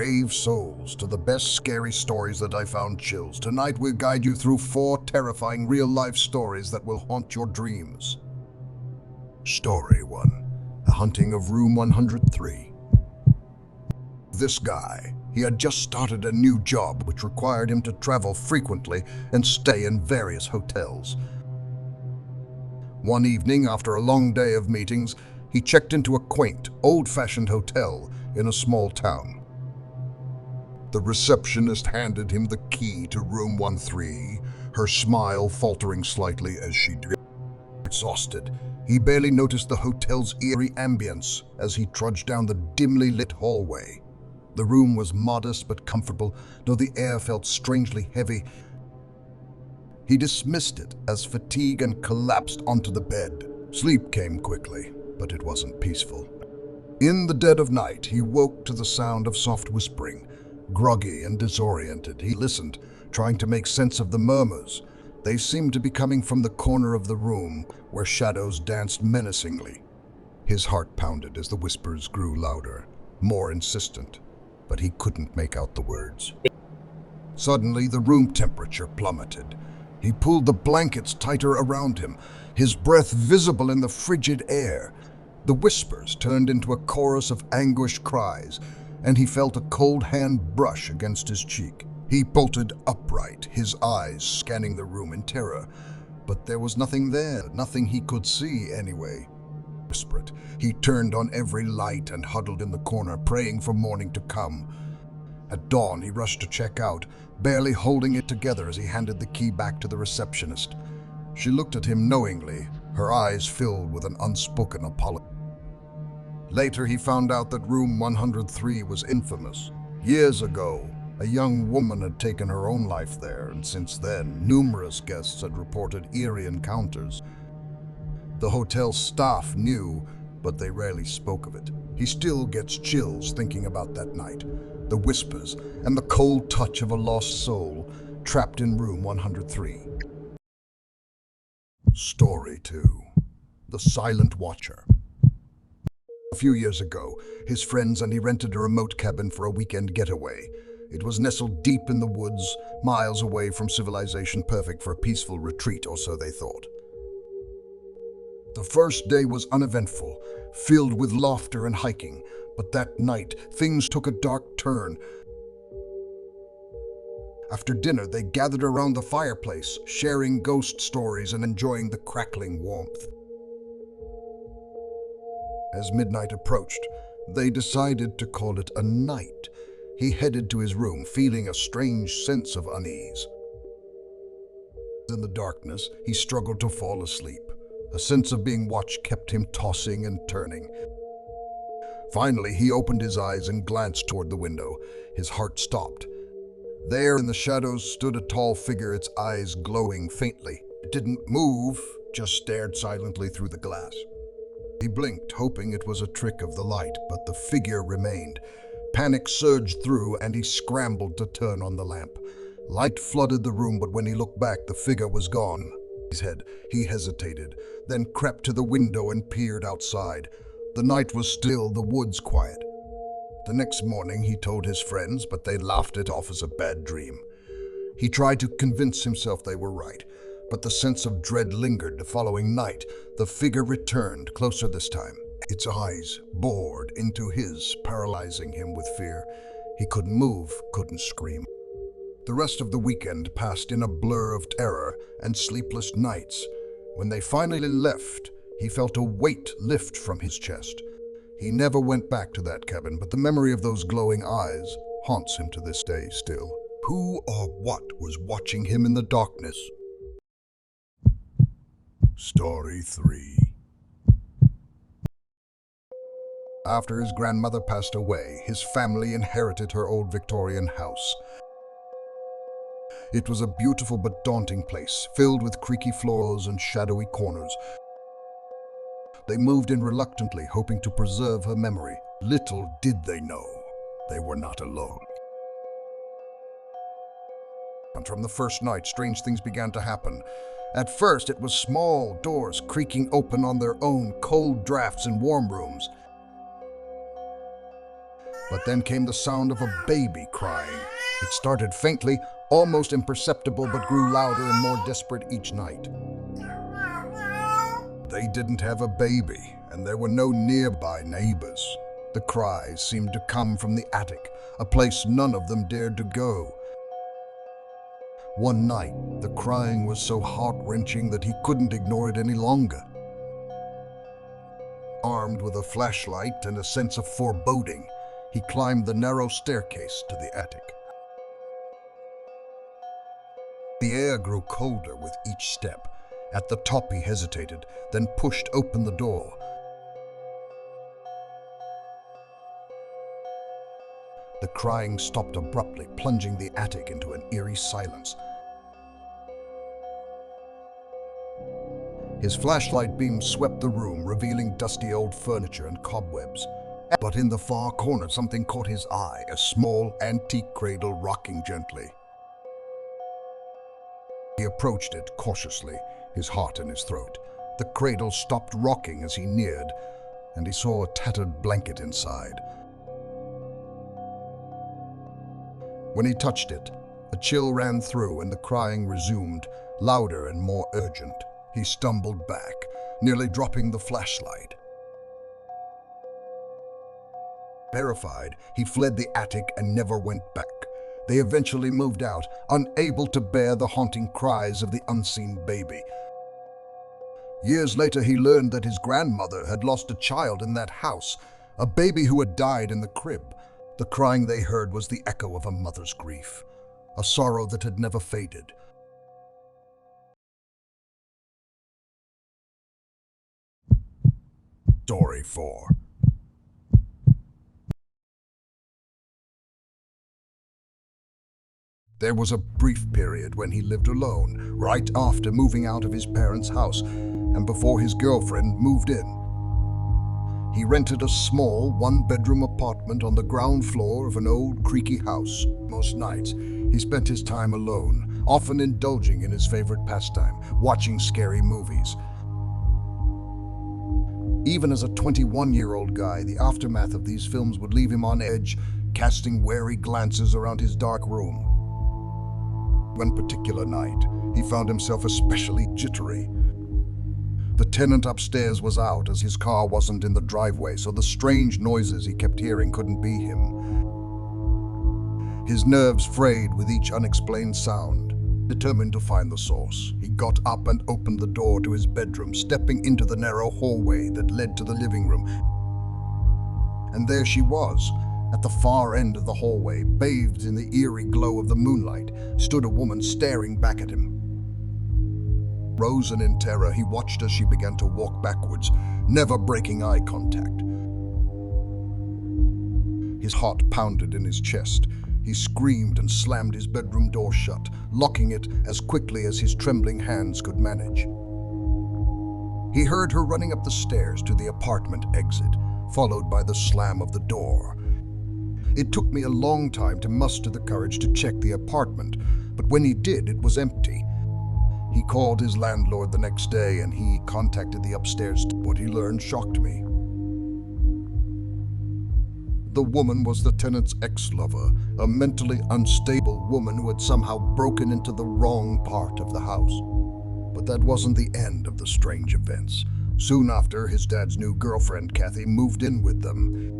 brave souls, to the best scary stories that I found chills. Tonight we'll guide you through 4 terrifying real-life stories that will haunt your dreams. Story 1. The Haunting of Room 103. This guy, he had just started a new job which required him to travel frequently and stay in various hotels. One evening, after a long day of meetings, he checked into a quaint, old-fashioned hotel in a small town. The receptionist handed him the key to room 103, her smile faltering slightly as she did. Exhausted, he barely noticed the hotel's eerie ambience as he trudged down the dimly lit hallway. The room was modest but comfortable, though the air felt strangely heavy. He dismissed it as fatigue and collapsed onto the bed. Sleep came quickly, but it wasn't peaceful. In the dead of night, he woke to the sound of soft whispering. Groggy and disoriented, he listened, trying to make sense of the murmurs. They seemed to be coming from the corner of the room, where shadows danced menacingly. His heart pounded as the whispers grew louder, more insistent, but he couldn't make out the words. Suddenly, the room temperature plummeted. He pulled the blankets tighter around him, his breath visible in the frigid air. The whispers turned into a chorus of anguished cries, and he felt a cold hand brush against his cheek. He bolted upright, his eyes scanning the room in terror. But there was nothing there, nothing he could see anyway. Desperate, he turned on every light and huddled in the corner, praying for morning to come. At dawn, he rushed to check out, barely holding it together as he handed the key back to the receptionist. She looked at him knowingly, her eyes filled with an unspoken apology. Later, he found out that room 103 was infamous. Years ago, a young woman had taken her own life there, and since then, numerous guests had reported eerie encounters. The hotel staff knew, but they rarely spoke of it. He still gets chills thinking about that night, the whispers, and the cold touch of a lost soul trapped in room 103. Story 2. The Silent Watcher. A few years ago, his friends and he rented a remote cabin for a weekend getaway. It was nestled deep in the woods, miles away from civilization, perfect for a peaceful retreat, or so they thought. The first day was uneventful, filled with laughter and hiking, but that night, things took a dark turn. After dinner, they gathered around the fireplace, sharing ghost stories and enjoying the crackling warmth. As midnight approached, they decided to call it a night. He headed to his room, feeling a strange sense of unease. In the darkness, he struggled to fall asleep. A sense of being watched kept him tossing and turning. Finally, he opened his eyes and glanced toward the window. His heart stopped. There in the shadows stood a tall figure, its eyes glowing faintly. It didn't move, just stared silently through the glass. He blinked, hoping it was a trick of the light, but the figure remained. Panic surged through, and he scrambled to turn on the lamp. Light flooded the room, but when he looked back, the figure was gone. His head, he hesitated, then crept to the window and peered outside. The night was still, the woods quiet. The next morning, he told his friends, but they laughed it off as a bad dream. He tried to convince himself they were right, but the sense of dread lingered. The following night, the figure returned, closer this time. Its eyes bored into his, paralyzing him with fear. He couldn't move, couldn't scream. The rest of the weekend passed in a blur of terror and sleepless nights. When they finally left, he felt a weight lift from his chest. He never went back to that cabin, but the memory of those glowing eyes haunts him to this day still. Who or what was watching him in the darkness? Story 3. After his grandmother passed away, his family inherited her old Victorian house. It was a beautiful but daunting place, filled with creaky floors and shadowy corners. They moved in reluctantly, hoping to preserve her memory. Little did they know, they were not alone. And from the first night, strange things began to happen. At first, it was small doors creaking open on their own, cold drafts in warm rooms. But then came the sound of a baby crying. It started faintly, almost imperceptible, but grew louder and more desperate each night. They didn't have a baby, and there were no nearby neighbors. The cries seemed to come from the attic, a place none of them dared to go. One night, the crying was so heart-wrenching that he couldn't ignore it any longer. Armed with a flashlight and a sense of foreboding, he climbed the narrow staircase to the attic. The air grew colder with each step. At the top he hesitated, then pushed open the door. The crying stopped abruptly, plunging the attic into an eerie silence. His flashlight beam swept the room, revealing dusty old furniture and cobwebs. But in the far corner, something caught his eye, a small, antique cradle rocking gently. He approached it cautiously, his heart in his throat. The cradle stopped rocking as he neared, and he saw a tattered blanket inside. When he touched it, a chill ran through and the crying resumed, louder and more urgent. He stumbled back, nearly dropping the flashlight. Terrified, he fled the attic and never went back. They eventually moved out, unable to bear the haunting cries of the unseen baby. Years later, he learned that his grandmother had lost a child in that house, a baby who had died in the crib. The crying they heard was the echo of a mother's grief, a sorrow that had never faded. Story 4. There was a brief period when he lived alone, right after moving out of his parents' house, and before his girlfriend moved in. He rented a small, one-bedroom apartment on the ground floor of an old, creaky house. Most nights, he spent his time alone, often indulging in his favorite pastime, watching scary movies. Even as a 21-year-old guy, the aftermath of these films would leave him on edge, casting wary glances around his dark room. One particular night, he found himself especially jittery. The tenant upstairs was out as his car wasn't in the driveway, so the strange noises he kept hearing couldn't be him. His nerves frayed with each unexplained sound. Determined to find the source, he got up and opened the door to his bedroom, stepping into the narrow hallway that led to the living room. And there she was. At the far end of the hallway, bathed in the eerie glow of the moonlight, stood a woman staring back at him. Frozen in terror, he watched as she began to walk backwards, never breaking eye contact. His heart pounded in his chest. He screamed and slammed his bedroom door shut, locking it as quickly as his trembling hands could manage. He heard her running up the stairs to the apartment exit, followed by the slam of the door. It took me a long time to muster the courage to check the apartment, but when he did, it was empty. He called his landlord the next day and he contacted the upstairs. What he learned shocked me. The woman was the tenant's ex-lover, a mentally unstable woman who had somehow broken into the wrong part of the house. But that wasn't the end of the strange events. Soon after, his dad's new girlfriend, Kathy, moved in with them.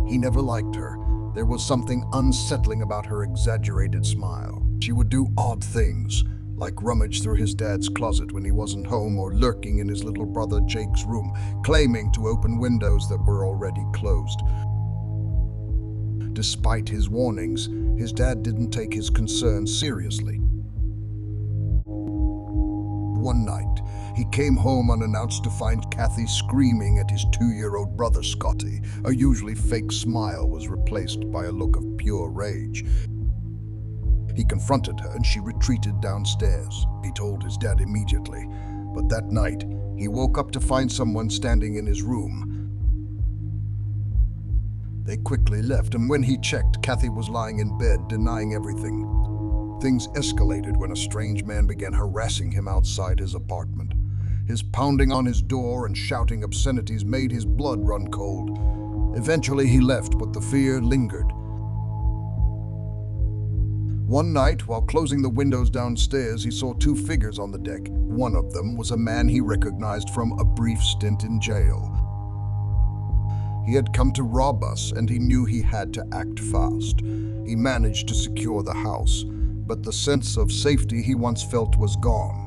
He never liked her. There was something unsettling about her exaggerated smile. She would do odd things, like rummage through his dad's closet when he wasn't home or lurking in his little brother Jake's room, claiming to open windows that were already closed. Despite his warnings, his dad didn't take his concerns seriously. One night, he came home unannounced to find Kathy screaming at his 2-year-old brother Scotty. A usually fake smile was replaced by a look of pure rage. He confronted her and she retreated downstairs. He told his dad immediately, but that night, he woke up to find someone standing in his room. They quickly left, and when he checked, Kathy was lying in bed, denying everything. Things escalated when a strange man began harassing him outside his apartment. His pounding on his door and shouting obscenities made his blood run cold. Eventually he left, but the fear lingered. One night, while closing the windows downstairs, he saw two figures on the deck. One of them was a man he recognized from a brief stint in jail. He had come to rob us, and he knew he had to act fast. He managed to secure the house, but the sense of safety he once felt was gone.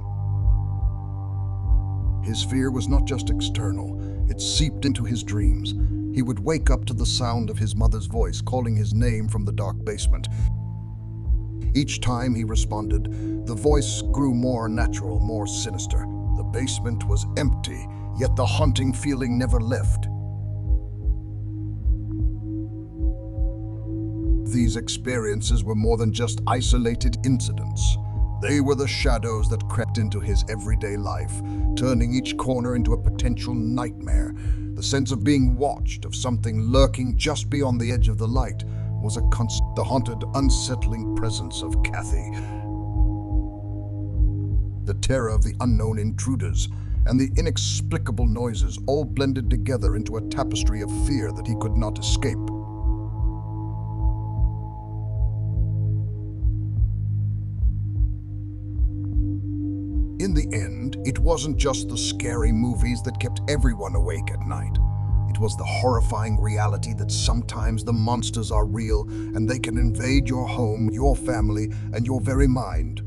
His fear was not just external, it seeped into his dreams. He would wake up to the sound of his mother's voice calling his name from the dark basement. Each time he responded, the voice grew more natural, more sinister. The basement was empty, yet the haunting feeling never left. These experiences were more than just isolated incidents. They were the shadows that crept into his everyday life, turning each corner into a potential nightmare. The sense of being watched, of something lurking just beyond the edge of the light, was the haunted, unsettling presence of Kathy. The terror of the unknown intruders and the inexplicable noises all blended together into a tapestry of fear that he could not escape. In the end, it wasn't just the scary movies that kept everyone awake at night. It was the horrifying reality that sometimes the monsters are real and they can invade your home, your family, and your very mind.